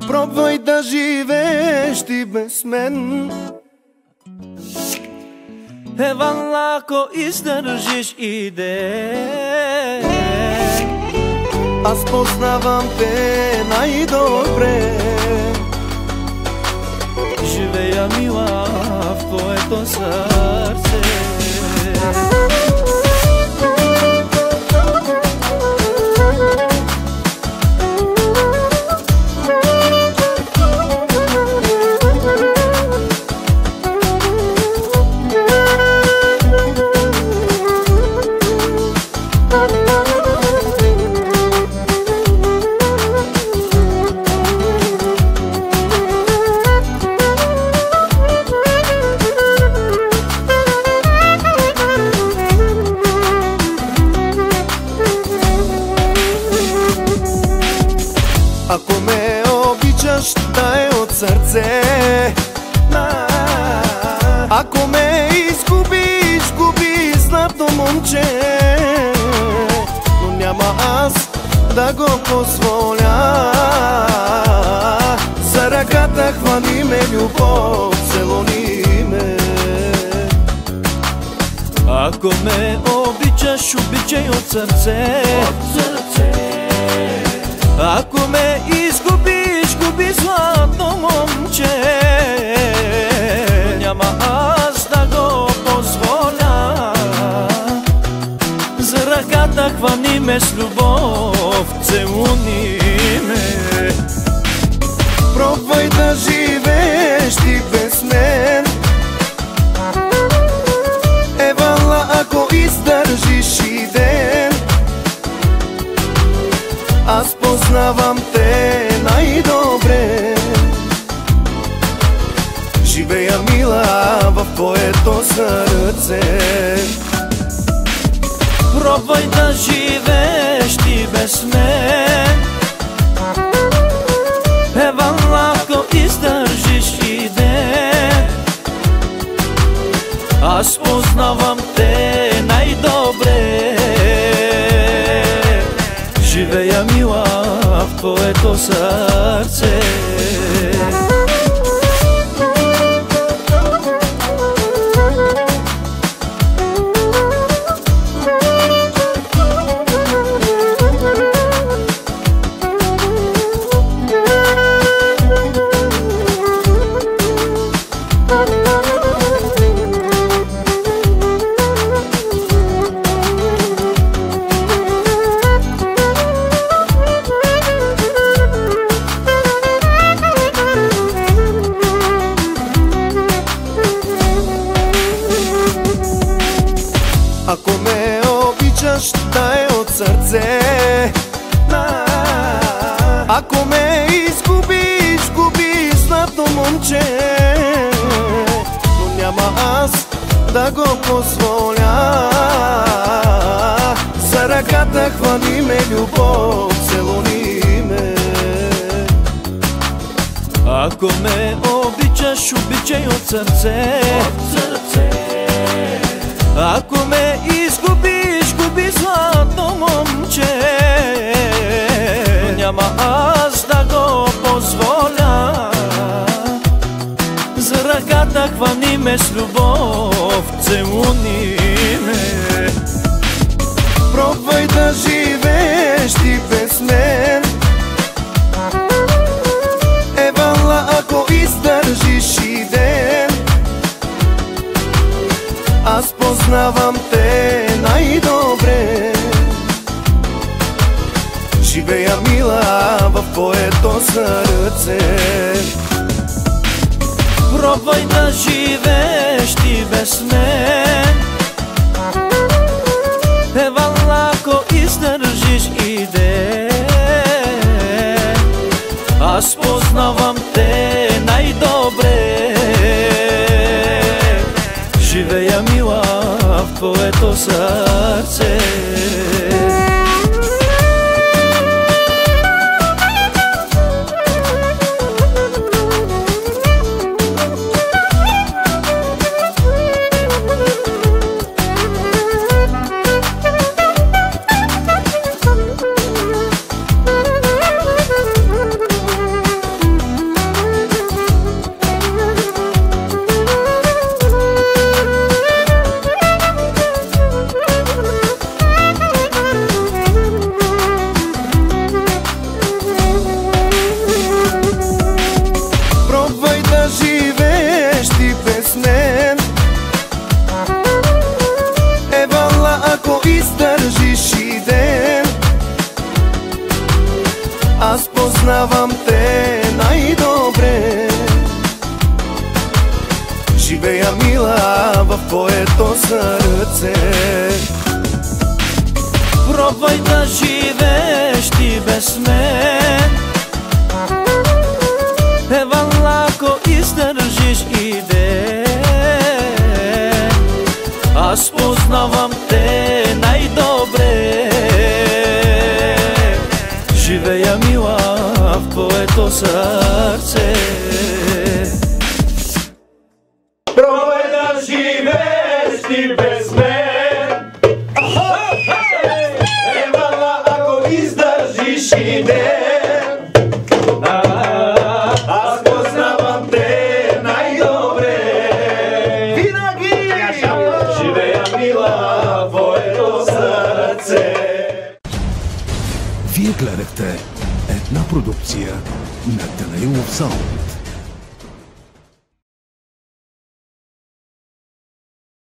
Пробвай да живееш ти без мен. Еван, ако издържиш и ден. Аз познавам те най-добре. Живея, мила, в твоето сърце. Ако ме обичаш, дай от сърце. Ако ме изгубиш, губи златно момче. Но няма аз да го позволя. За ръката хвани ме, любов, целуни ме. Ако ме обичаш, обичай от сърце. Ако ме изгубиш, губи златно момче. Няма аз да го позволя. За ръката хвани ме с любов, целуни ме. Пробвай да живееш ти без мен. Евала, ако издържиш и ден. Аз познавам те най-добре. Живея, мила, в твоето сърце. Пробвай да живееш ти без мен. Еван, ако издържиш и ден. Аз познавам те най-добре. Живея, мила, в твоето сърце. Ако ме обичаш, дай от сърце. Ако ме изгубиш, губи златно момче. Но няма аз да го позволя. За ръката хвани ме, любов, целуни ме. Ако ме обичаш, обичай от сърце. Ако ме изгубиш, губи златно момче. Но няма аз да го позволя. За ръката хвани ме с любов, целуни ме. Пробвай да живееш ти без мен. Евала, ако издържиш и ден. Аз познавам те най-добре. Живея, мила, в твоето сърце. Пробвай да живееш ти без мен. Еван, ако издържиш и ден. Аз познавам те най-добре. Живея, мила, в твоето сърце. живея мила в твоето сърце. Пробвай да живееш ти без мен, евала, ако издържиш и ден. Аз познавам те най-добре, живея мила в твоето сърце. Пробвай да живееш ти без мен, евала, ако издържиш и ден. Аз познавам те най-добре, винаги живея мила в твоето сърце. Вие гледахте една продукция на Данаилов Саунд.